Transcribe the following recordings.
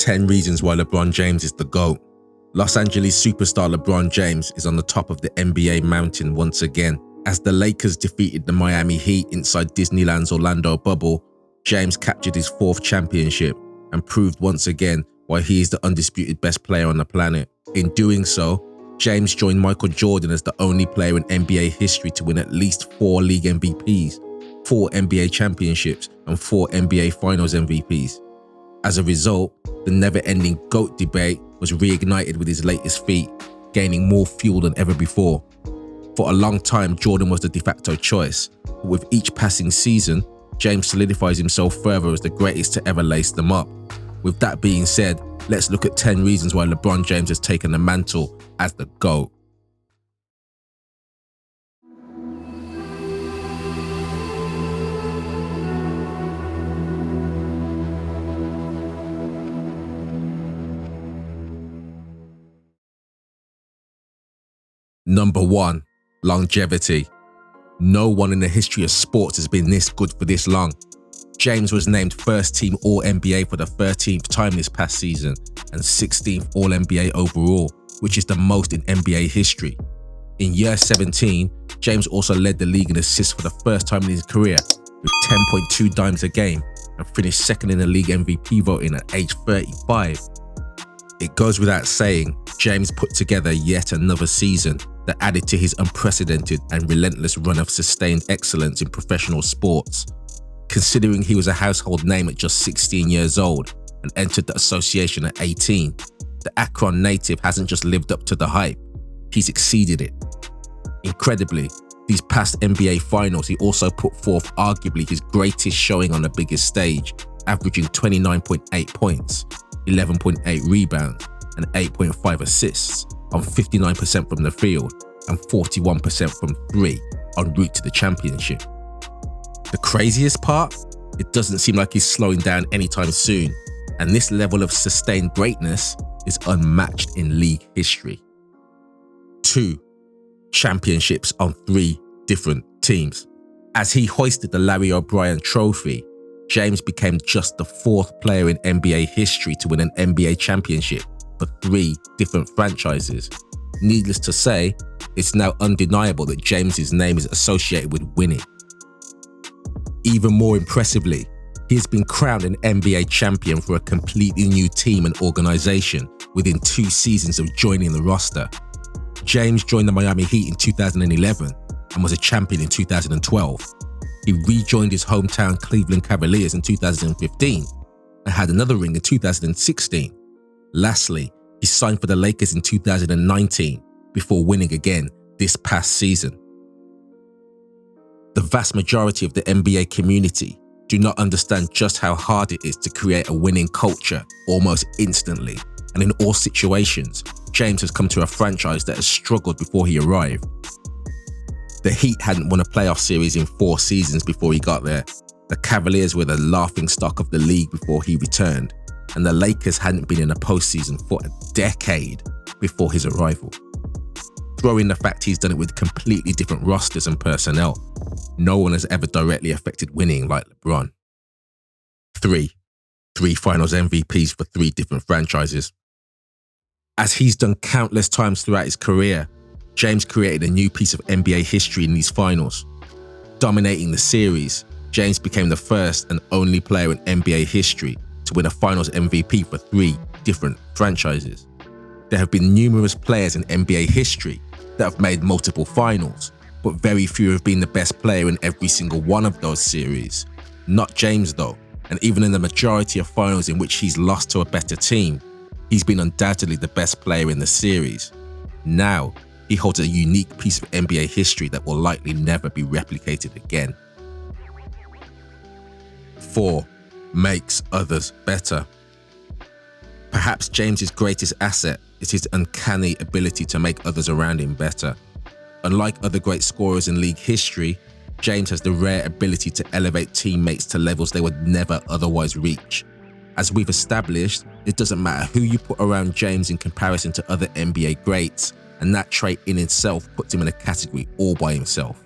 10 reasons why LeBron James is the GOAT. Los Angeles superstar LeBron James is on the top of the NBA mountain once again. As the Lakers defeated the Miami Heat inside Disneyland's Orlando bubble, James captured his 4th championship and proved once again why he is the undisputed best player on the planet. In doing so, James joined Michael Jordan as the only player in NBA history to win at least 4 league MVPs, 4 NBA championships, and 4 NBA Finals MVPs. As a result, the never-ending GOAT debate was reignited with his latest feat, gaining more fuel than ever before. For a long time, Jordan was the de facto choice, but with each passing season, James solidifies himself further as the greatest to ever lace them up. With that being said, let's look at 10 reasons why LeBron James has taken the mantle as the GOAT. Number 1. Longevity. No one in the history of sports has been this good for this long. James was named first team All-NBA for the 13th time this past season and 16th All-NBA overall, which is the most in NBA history. In year 17, James also led the league in assists for the first time in his career with 10.2 dimes a game and finished second in the league MVP voting at age 35. It goes without saying, James put together yet another season that added to his unprecedented and relentless run of sustained excellence in professional sports. Considering he was a household name at just 16 years old and entered the association at 18, the Akron native hasn't just lived up to the hype, he's exceeded it. Incredibly, these past NBA finals he also put forth arguably his greatest showing on the biggest stage, averaging 29.8 points, 11.8 rebounds, and 8.5 assists on 59% from the field and 41% from 3 en route to the championship. The craziest part? It doesn't seem like he's slowing down anytime soon, and this level of sustained greatness is unmatched in league history. 2. Championships on 3 different teams. As he hoisted the Larry O'Brien Trophy, James became just the 4th player in NBA history to win an NBA championship for 3 different franchises. Needless to say, it's now undeniable that James's name is associated with winning. Even more impressively, he has been crowned an NBA champion for a completely new team and organization within 2 seasons of joining the roster. James joined the Miami Heat in 2011 and was a champion in 2012. He rejoined his hometown Cleveland Cavaliers in 2015 and had another ring in 2016. Lastly, he signed for the Lakers in 2019 before winning again this past season. The vast majority of the NBA community do not understand just how hard it is to create a winning culture almost instantly, and in all situations, James has come to a franchise that has struggled before he arrived. The Heat hadn't won a playoff series in 4 seasons before he got there. The Cavaliers were the laughingstock of the league before he returned, and the Lakers hadn't been in a postseason for a decade before his arrival. Throw in the fact he's done it with completely different rosters and personnel. No one has ever directly affected winning like LeBron. 3. 3 Finals MVPs for 3 different franchises. As he's done countless times throughout his career, James created a new piece of NBA history in these finals. Dominating the series, James became the first and only player in NBA history to win a Finals MVP for 3 different franchises. There have been numerous players in NBA history that have made multiple finals, but very few have been the best player in every single one of those series. Not James though, and even in the majority of finals in which he's lost to a better team, he's been undoubtedly the best player in the series. Now, he holds a unique piece of NBA history that will likely never be replicated again. 4. Makes others better. Perhaps James's greatest asset is his uncanny ability to make others around him better. Unlike other great scorers in league history, James has the rare ability to elevate teammates to levels they would never otherwise reach. As we've established, it doesn't matter who you put around James in comparison to other NBA greats, and that trait in itself puts him in a category all by himself.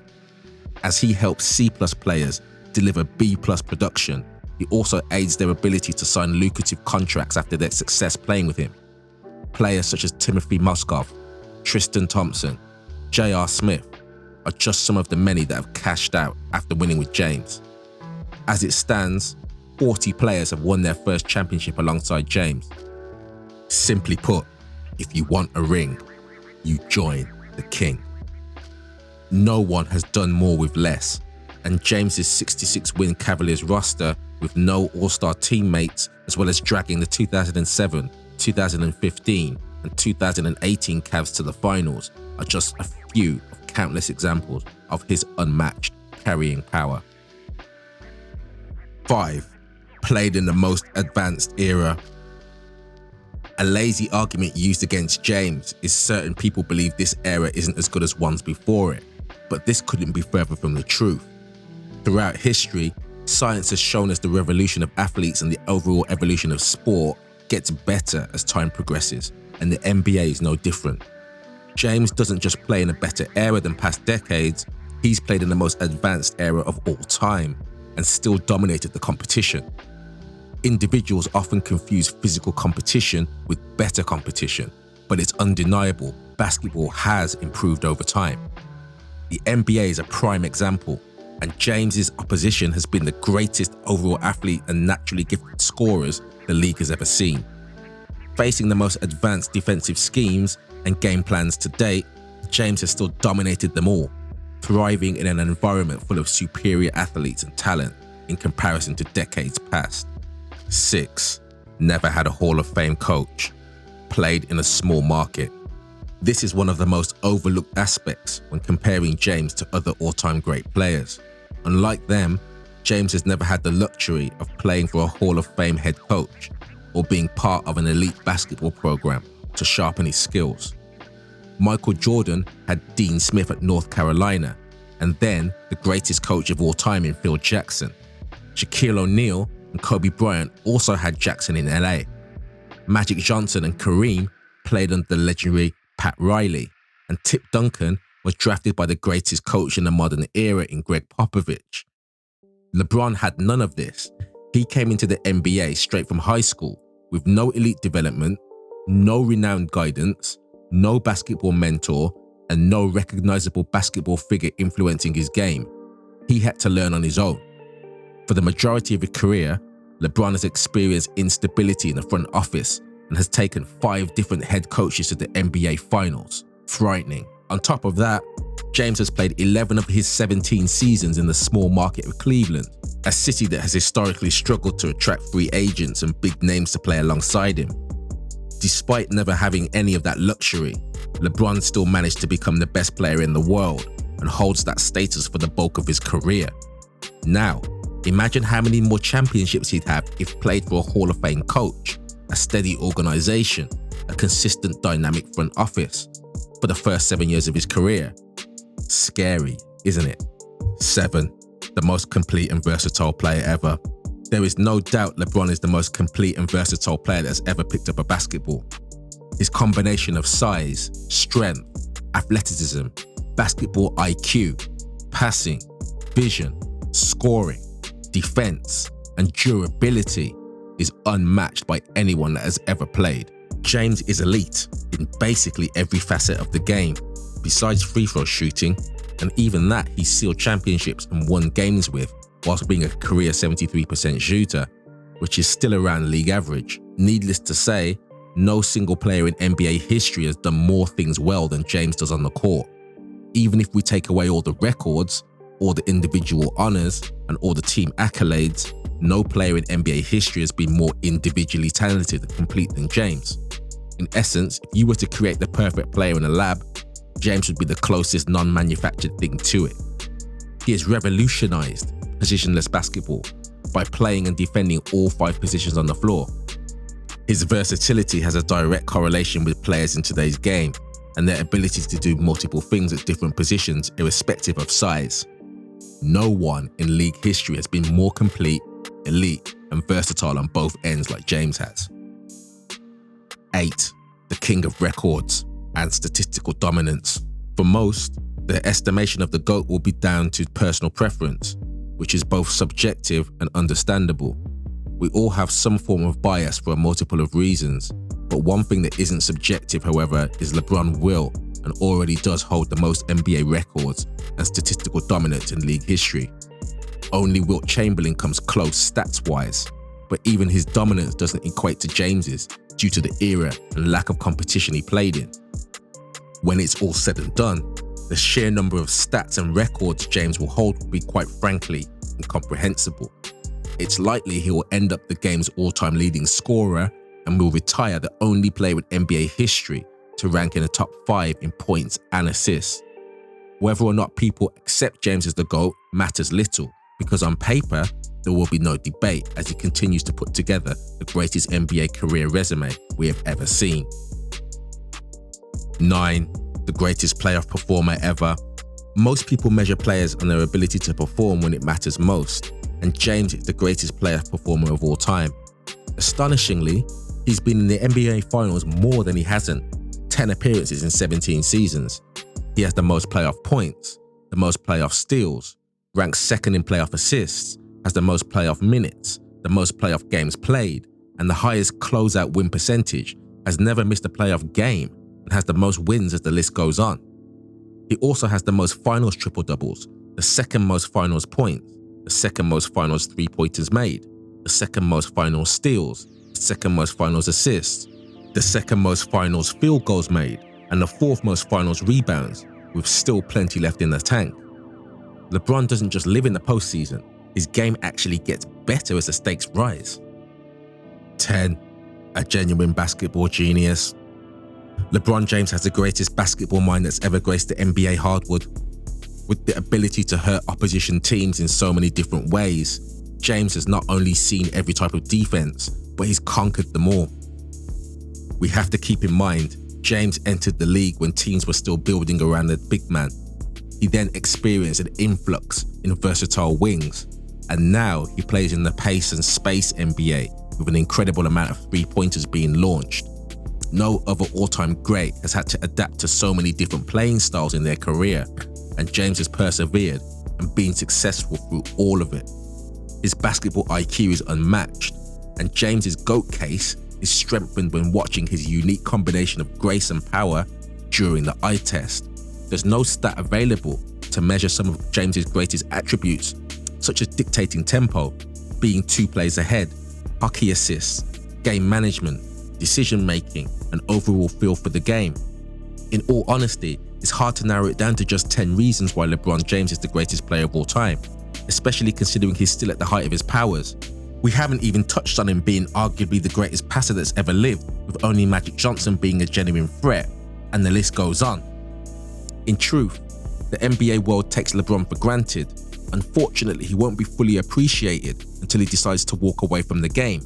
As he helps C+ players deliver B+ production, he also aids their ability to sign lucrative contracts after their success playing with him. Players such as Timothy Moskov, Tristan Thompson, J.R. Smith are just some of the many that have cashed out after winning with James. As it stands, 40 players have won their first championship alongside James. Simply put, if you want a ring, you join the king. No one has done more with less, and James's 66-win Cavaliers roster with no all-star teammates, as well as dragging the 2007, 2015 and 2018 Cavs to the finals, are just a few of countless examples of his unmatched carrying power. 5. Played in the most advanced era. A lazy argument used against James is certain people believe this era isn't as good as ones before it, but this couldn't be further from the truth. Throughout history, science has shown us the revolution of athletes and the overall evolution of sport gets better as time progresses, and the NBA is no different. James doesn't just play in a better era than past decades, he's played in the most advanced era of all time and still dominated the competition. Individuals often confuse physical competition with better competition, but it's undeniable basketball has improved over time. The NBA is a prime example, and James's opposition has been the greatest overall athlete and naturally gifted scorers the league has ever seen. Facing the most advanced defensive schemes and game plans to date, James has still dominated them all, thriving in an environment full of superior athletes and talent in comparison to decades past. 6. Never had a Hall of Fame coach. Played in a small market. This is one of the most overlooked aspects when comparing James to other all-time great players. Unlike them, James has never had the luxury of playing for a Hall of Fame head coach or being part of an elite basketball program to sharpen his skills. Michael Jordan had Dean Smith at North Carolina, and then the greatest coach of all time in Phil Jackson. Shaquille O'Neal and Kobe Bryant also had Jackson in LA. Magic Johnson and Kareem played under the legendary Pat Riley, and Tip Duncan was drafted by the greatest coach in the modern era in Greg Popovich. LeBron had none of this. He came into the NBA straight from high school with no elite development, no renowned guidance, no basketball mentor, and no recognizable basketball figure influencing his game. He had to learn on his own. For the majority of his career, LeBron has experienced instability in the front office and has taken 5 different head coaches to the NBA Finals. Frightening. On top of that, James has played 11 of his 17 seasons in the small market of Cleveland, a city that has historically struggled to attract free agents and big names to play alongside him. Despite never having any of that luxury, LeBron still managed to become the best player in the world and holds that status for the bulk of his career. Now, imagine how many more championships he'd have if played for a Hall of Fame coach, a steady organization, a consistent dynamic front office for the first 7 years of his career. Scary, isn't it? 7. The most complete and versatile player ever. There is no doubt LeBron is the most complete and versatile player that's ever picked up a basketball. His combination of size, strength, athleticism, basketball IQ, passing, vision, scoring, defense, and durability is unmatched by anyone that has ever played. James is elite in basically every facet of the game, besides free throw shooting, and even that he sealed championships and won games with, whilst being a career 73% shooter, which is still around league average. Needless to say, no single player in NBA history has done more things well than James does on the court. Even if we take away all the records, all the individual honors, and all the team accolades, no player in NBA history has been more individually talented and complete than James. In essence, if you were to create the perfect player in a lab, James would be the closest non-manufactured thing to it. He has revolutionized positionless basketball by playing and defending all 5 positions on the floor. His versatility has a direct correlation with players in today's game and their ability to do multiple things at different positions irrespective of size. No one in league history has been more complete, elite, and versatile on both ends like James has. 8. The king of records and statistical dominance. For most, the estimation of the GOAT will be down to personal preference, which is both subjective and understandable. We all have some form of bias for a multiple of reasons, but one thing that isn't subjective, however, is LeBron will and already does hold the most NBA records and statistical dominance in league history. Only Wilt Chamberlain comes close stats-wise, but even his dominance doesn't equate to James's due to the era and lack of competition he played in. When it's all said and done, the sheer number of stats and records James will hold will be quite frankly incomprehensible. It's likely he will end up the game's all-time leading scorer and will retire the only player in NBA history to rank in the top 5 in points and assists. Whether or not people accept James as the GOAT matters little, because on paper, there will be no debate as he continues to put together the greatest NBA career resume we have ever seen. 9. The greatest playoff performer ever. Most people measure players on their ability to perform when it matters most, and James is the greatest playoff performer of all time. Astonishingly, he's been in the NBA Finals more than he hasn't, 10 appearances in 17 seasons. He has the most playoff points, the most playoff steals, ranks second in playoff assists, has the most playoff minutes, the most playoff games played, and the highest closeout win percentage, has never missed a playoff game, and has the most wins as the list goes on. He also has the most finals triple-doubles, the second most finals points, the second most finals three-pointers made, the second most finals steals, the second most finals assists, the second most finals field goals made, and the fourth most finals rebounds, with still plenty left in the tank. LeBron doesn't just live in the postseason, his game actually gets better as the stakes rise. 10. A genuine basketball genius. LeBron James has the greatest basketball mind that's ever graced the NBA hardwood. With the ability to hurt opposition teams in so many different ways, James has not only seen every type of defense, but he's conquered them all. We have to keep in mind, James entered the league when teams were still building around the big man. He then experienced an influx in versatile wings, and now he plays in the pace and space NBA with an incredible amount of three-pointers being launched. No other all-time great has had to adapt to so many different playing styles in their career, and James has persevered and been successful through all of it. His basketball IQ is unmatched, and James's GOAT case is strengthened when watching his unique combination of grace and power during the eye test. There's no stat available to measure some of James's greatest attributes, such as dictating tempo, being 2 plays ahead, hockey assists, game management, decision-making, and overall feel for the game. In all honesty, it's hard to narrow it down to just 10 reasons why LeBron James is the greatest player of all time, especially considering he's still at the height of his powers. We haven't even touched on him being arguably the greatest passer that's ever lived, with only Magic Johnson being a genuine threat, and the list goes on. In truth, the NBA world takes LeBron for granted. Unfortunately, he won't be fully appreciated until he decides to walk away from the game.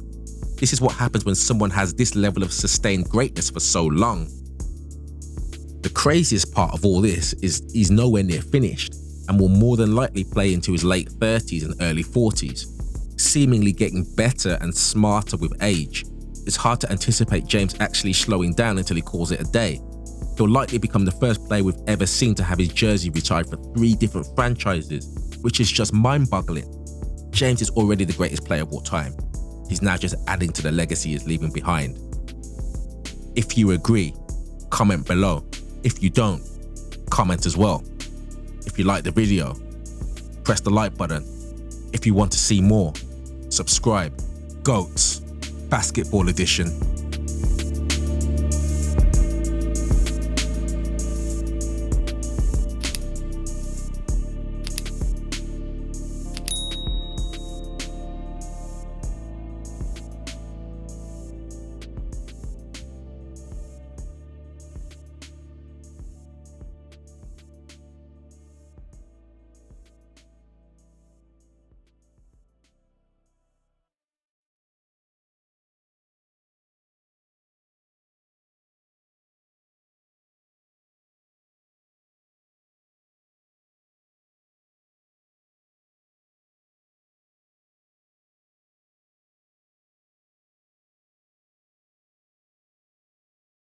This is what happens when someone has this level of sustained greatness for so long. The craziest part of all this is he's nowhere near finished and will more than likely play into his late 30s and early 40s, seemingly getting better and smarter with age. It's hard to anticipate James actually slowing down until he calls it a day. He'll likely become the first player we've ever seen to have his jersey retired for 3 different franchises, which is just mind-boggling. James is already the greatest player of all time. He's now just adding to the legacy he's leaving behind. If you agree, comment below. If you don't, comment as well. If you like the video, press the like button. If you want to see more, subscribe. GOATS, Basketball Edition.